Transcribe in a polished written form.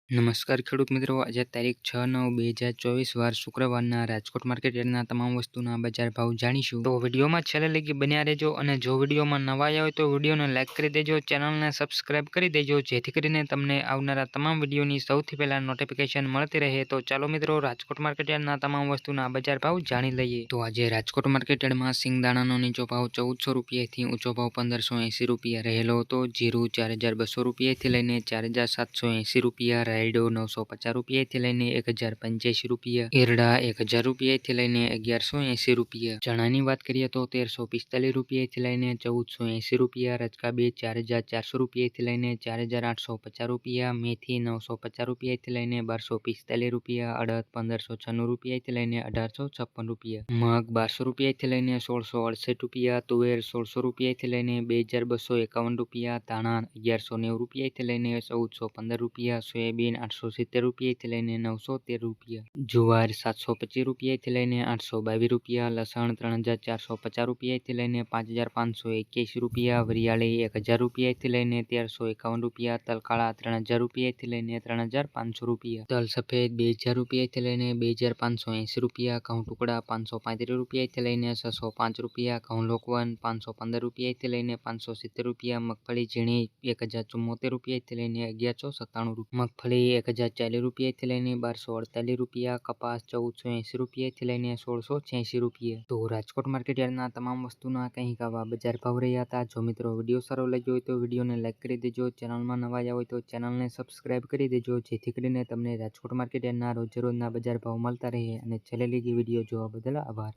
નમસ્કાર ખેડૂત મિત્રો, આજે તારીખ 6/9/2024 વાર શુક્રવારના રાજકોટ માર્કેટ યાર્ડના તમામ વસ્તુના બજાર ભાવ જાણીશું. તો વિડીયોમાં છેલ્લે લગી બન્યા રહેજો અને જો વિડીયોમાં નવા આવ્યા હોય તો વિડીયોને લાઇક કરી દેજો, ચેનલને સબસ્ક્રાઇબ કરી દેજો જેથી કરીને તમને આવનારા તમામ વિડીયોની સૌથી પહેલા નોટિફિકેશન મળતી રહે. તો ચાલો મિત્રો, રાજકોટ માર્કેટ યાર્ડના તમામ વસ્તુના બજાર ભાવ જાણી લઈએ. તો આજે રાજકોટ માર્કેટ યાર્ડમાં સિંગદાણાનો નીચો ભાવ 1400 રૂપિયાથી ઊંચો ભાવ 1580 રૂપિયા રહેલો હતો. જીરું 4200 રૂપિયાથી લઈને 4780 રૂપિયા, રાયડો 950 રૂપિયાથી લઈને 1085 રૂપિયા, એરડા 1000 રૂપિયાથી લઈને 1180 રૂપિયા. ચણાની વાત કરીએ તો 1345 રૂપિયાથી લઈને 1480 રૂપિયા, રચકા 4400 રૂપિયાથી લઈને 4850 રૂપિયા, મેથી 950 રૂપિયાથી લઈને 1245 રૂપિયા, અડદ 1596 રૂપિયાથી લઈને 1856 રૂપિયા, મગ 1200 રૂપિયાથી લઈને 1668 રૂપિયા, તુવેર 1600 રૂપિયાથી લઈને 2251 રૂપિયા, ધાણા 1190 રૂપિયાથી લઈને 1415 રૂપિયા, સોયાબીન 870 રૂપિયાથી લઈને 913 રૂપિયા, જુવાર 725 રૂપિયાથી લઈને 822 રૂપિયા, લસણ 3450 રૂપિયાથી લઈને 5581 રૂપિયા, વરિયાળી 1000 રૂપિયાથી લઈને 1351 રૂપિયા, તલકાળા 3000 રૂપિયાથી લઈને 3500 રૂપિયા, તલ સફેદ 2000 રૂપિયાથી લઈને 2580 રૂપિયા, ઘઉં ટુકડા 535 રૂપિયાથી લઈને 605 રૂપિયા, ઘઉં લોકવન 515 રૂપિયાથી લઈને 570 રૂપિયા, મગફળી ઝીણી 1074 રૂપિયાથી લઈને 1197 રૂપિયા, મગફળી 1040 રૂપિયાથી લઈને 1248 રૂપિયા, કપાસ 1480 રૂપિયાથી લઈને 1686 રૂપિયા. તો રાજકોટ માર્કેટ યાર્ડના તમામ વસ્તુના કંઈક આવા બજાર ભાવ રહ્યા હતા. જો મિત્રો વિડીયો સારો લાગ્યો હોય તો વિડીયોને લાઇક કરી દેજો, ચેનલમાં નવા આવ્યા હોય તો ચેનલને સબસ્ક્રાઇબ કરી દેજો જેથી કરીને તમને રાજકોટ માર્કેટ યાર્ડના રોજે રોજના બજાર ભાવ મળતા રહે. અને છેલ્લે લગી વિડીયો જોવા બદલ આભાર.